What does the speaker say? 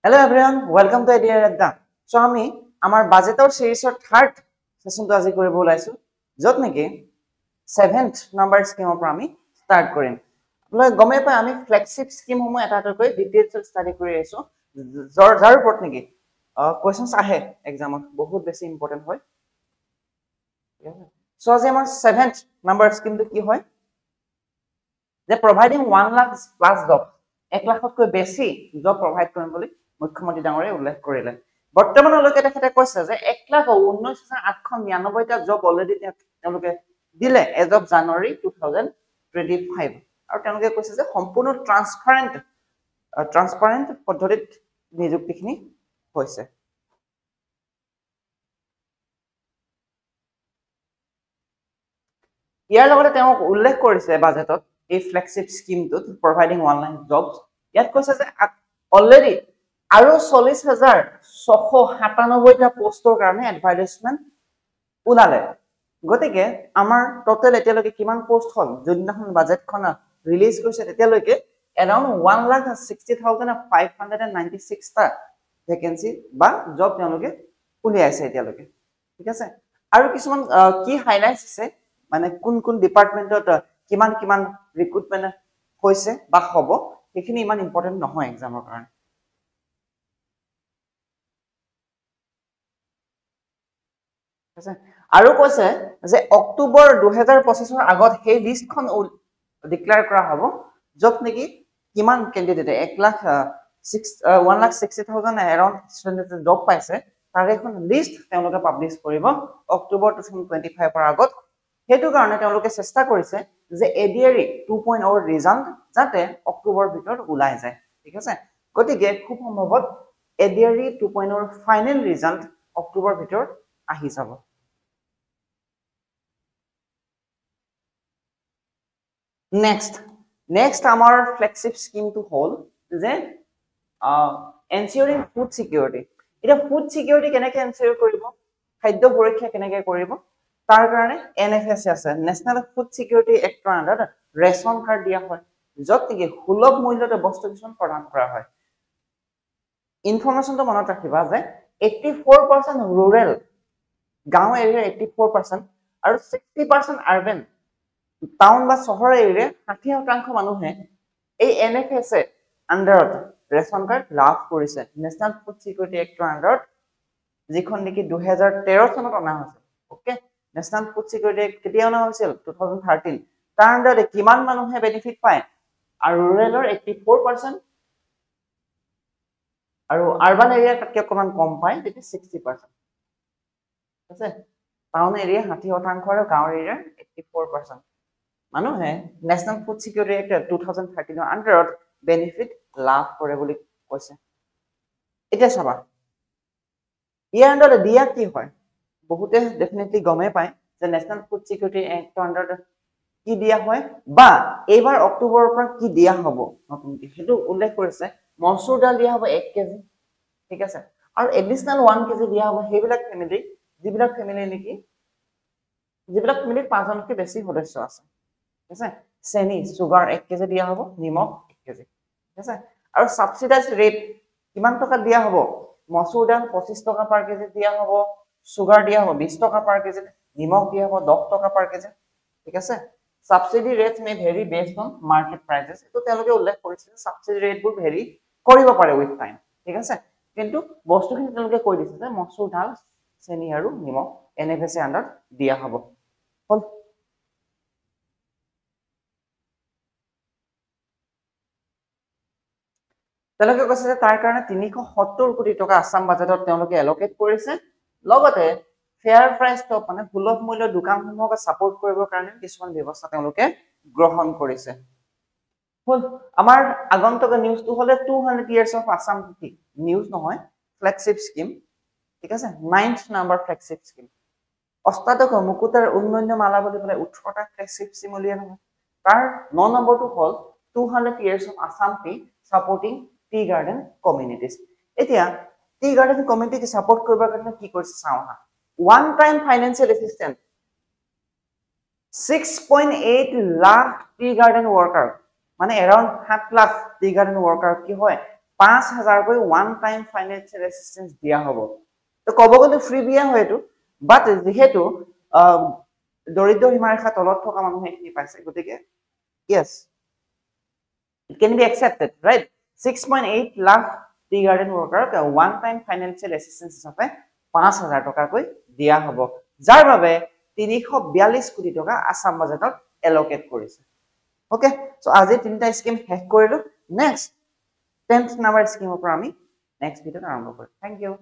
Hello everyone, welcome to Idea Radda. So আমি আমাৰ বাজেটৰ সিৰিজৰ থাৰ্ড সেশনটো আজি কৰিব ওলাইছো যত নেকি 7th নাম্বাৰ স্কিমৰ পৰা আমি ষ্টাৰ্ট কৰিম। আপোনালোকে গমে পায় আমি ফ্লেগশিপ স্কিম সমূহ এটা এটাকৈ ডিটেইলছ ষ্টাডি কৰি আছো যাৰ ওপৰত নেকি কোৱেশ্চনছ আহে এক্সামত বহুত বেছি ইম্পৰ্টেন্ট হয়। সো আজি আমাৰ 7th নাম্বাৰ স্কিমটো কি হয় যে providing 1 lakh plus job 1 লাখতকৈ বেছি জব প্ৰভাইড কৰিম বুলি মুখ্যমন্ত্ৰী ডাঙৰে উল্লেখ কৰিলে। বৰ্তমানলৈকে তেখেতে কৈছে যে 1,19,899টা জব অলৰেডি তেওঁলোকে দিলে এজ অফ জানুৱাৰী 2025 আৰু তেওঁলোকে কৈছে যে সম্পূৰ্ণ ট্ৰান্সপাৰেন্ট পদ্ধতিত নিযুক্তিখিনি হৈছে। ইয়াৰ লগতে তেওঁ উল্লেখ কৰিছে বাজেটত এই ফ্লেগশিপ স্কিমটোত প্ৰভাইডিং 1 লাখ জবছ ইয়াত কৈছে যে অলৰেডি আৰু 40,697টা পোষ্টৰ কাৰণে এডভাৰটাইজমেন্ট ওলালে। গতিকে আমাৰ টোটাল এতিয়ালৈকে কিমান পোষ্ট হল যদিনাখন বাজেটখন ৰিলিজ কৰিছে তেতিয়ালৈকে এৰাউণ্ড 1,60,596টা ভেকেন্সি বা জব তেওঁলোকে উলিয়াইছে এতিয়ালৈকে। ঠিক আছে, আৰু কিছুমান কি হাইলাইটস আছে মানে কোন ডিপাৰ্টমেন্টত কিমান ৰিক্ৰুটমেন্ট হৈছে বা হ'ব সেইখিনি ইমান ইম্পৰ্টেন্ট নহয় এক্সামৰ কাৰণে। আৰু কৈছে যে অক্টোবৰ 2025ৰ আগত সেই লিষ্টখন ডিক্লেয়াৰ কৰা হ'ব যত নেকি কিমান ক্যান্ডিডেট 1,60,000 এৰাউণ্ড ষ্টুডেণ্টে জব পাইছে তাৰ এখন লিষ্ট তেওঁলোকে পাবলিশ কৰিব অক্টোবৰ 2025 ৰ আগত। সেইটো কাৰণে তেওঁলোকে চেষ্টা কৰিছে যে এডিআৰই 2.0 ৰিজাল্ট যাতে অক্টোবৰ ভিতৰত ওলাই যায়। ঠিক আছে, গতিকে খুব সম্ভৱত এডিআৰই 2.0 ফাইনেল ৰিজাল্ট অক্টোবৰ ভিতৰত আহি যাব। নেক্সট আমাৰ ফ্লেগশিপ স্কিমটো হ'ল যে এনচিউৰিং ফুড সিকিউৰিটি। এটা ফুড সিকিউৰিটি কেনেকৈ এনচিউৰ কৰিব, খাদ্য সুৰক্ষা কেনেকৈ কৰিব তাৰ কাৰণে এনএফএছ আছে, নেশ্যনেল ফুড সিকিউৰিটি এক্টৰ আন্ডাৰত ৰেচন কাৰ্ড দিয়া হয় যত নেকি সুলভ মূল্যতে বস্তু কিছুমান প্ৰদান কৰা হয়। ইনফৰমেশনটো মনত ৰাখিবা যে 84% ৰুৰেল গাঁও এৰিয়াৰ 84% আৰু 60% আৰবান টাউন বা চহৰ এৰিয়াৰ 60% মানুহে এই এনএফএছ আন্ডাৰত ৰেচন কাৰ্ড লাভ কৰিছে নেশ্যনেল ফুড সিকিউৰিটি এক্টৰ আন্ডাৰত যিখন নেকি 2013 চনত অনা হৈছে। Okay, national food security act কেতিয়া অনা হৈছিল 2013। তাৰ আন্ডাৰত কিমান মানুহে বেনিফিট পায় আৰু ৰুৰেলৰ 84% আৰু আৰবান এৰিয়াত তাতকৈ অকমান কম পায় তেতিয়া 60%। ঠিক আছে, টাউন এৰিয়া 60% আৰু গাঁও এৰিয়াৰ 84% মানুহে নেশ্যনেল ফুড সিকিউৰিটি এক্ট 2013 আন্ডাৰত বেনিফিট লাভ কৰে বুলি কৈছে। এতিয়া চাবা ইয়াৰ আন্ডাৰত দিয়া কি হয়, বহুতে ডেফিনেটলি গমে পায় যে নেশ্যনেল ফুড সিকিউৰিটি এক্টৰ আন্ডাৰত কি দিয়া হয় বা এইবাৰ অক্টোবৰৰ পৰা কি দিয়া হ'ব নতুনকৈ সেইটো উল্লেখ কৰিছে। মচুৰ দাল দিয়া হ'ব 1 কেজি। ঠিক আছে, আৰু এডিশনাল 1 কেজি দিয়া হ'ব সেইবিলাক ফেমিলি যিবিলাক ফেমিলিত 5জনতকৈ বেছি সদস্য আছে। ঠিক আছে, চেনি সুগাৰ 1 কেজি দিয়া হ'ব, নিমখ 1 কেজি। ঠিক আছে, আৰু সাবসিডাইজ ৰেট কিমান টকা দিয়া হ'ব, মচুৰ দাল 25 টকা পাৰ কেজি দিয়া হ'ব, সুগাৰ দিয়া হ'ব 20 টকা পাৰ কেজি, নিমখ দিয়া হ'ব 10 টকা পাৰ কেজি। ঠিক আছে, subsidy rates may vary based on market prices. তো তেওঁলোকে উল্লেখ কৰিছে সাবসিডি ৰেটবোৰ ভেৰি কৰিব পাৰে উইথ টাইম। ঠিক আছে, কিন্তু বস্তুখিনি তেওঁলোকে কৈ দিছে যে মচুৰ দাল চেনি আৰু নিমখ এনএফএছ আন্ডাৰত দিয়া হ'ব। হল, তেওঁলোকে কৈছে যে তাৰ কাৰণে 370 কোটি টকা আসাম বাজেটত তেওঁলোকে এলকেট কৰিছে। লগতে ফেয়াৰ প্ৰাইচ ষ্টপ মানে সুলভ মূল্যৰ দোকানসমূহক সাপোৰ্ট কৰিবৰ কাৰণে কিছুমান ব্যৱস্থা তেওঁলোকে গ্ৰহণ কৰিছে। হল, আমাৰ আগন্তুক নিউজটো হলে 200 ইয়াৰ্স অফ আসাম নিউজ নহয়, ফ্লেগশিপ স্কিম। ঠিক আছে, 9th নাম্বাৰ ফ্লেগশিপ স্কিম অষ্টাদশ মুকুতাৰ উন্নয়ন মালা বুলি পেলাই 18টা ফ্লেগশিপ স্কিম উলিয়াই নহয়। তাৰ 9 নম্বৰটো হ'ল 200 years of Assam tea supporting tea garden communities. এতিয়া টি গাৰ্ডেন কমিউনিটিক সাপোৰ্ট কৰিবৰ কাৰণে কি কৰিছে চাওঁ হা। One time financial assistant 6.8 lakh tea garden worker মানে around 7 lakh tea garden worker কি হয় 5,000 কৈ ওয়ান টাইম ফাইনেন্সিয়েল এসিস্টেন্স দিয়া হ'ব তো ক'ব গ'লে ফ্ৰী বিয়া হয় এইটো বাট যেহেতু দৰিদ্ৰ সীমাৰেখা তলত থকা মানুহে এখিনি পাইছে গতিকে yes it can be accepted right 6.8 lakh tea garden worker one time financial assistance হিচাপে 5,000 টকা কৈ দিয়া হ'ব যাৰ বাবে 342 কোটি টকা আসাম বাজেটত এলোকেট কৰিছে ওকে সো আজি তিনিটা স্কিম শেষ কৰিলো নেক্সট 10th নাম্বাৰ স্কিমৰ পৰা আমি নেক্সট ভিডিঅ'ত আৰম্ভ কৰিম থ্যাংক ইউ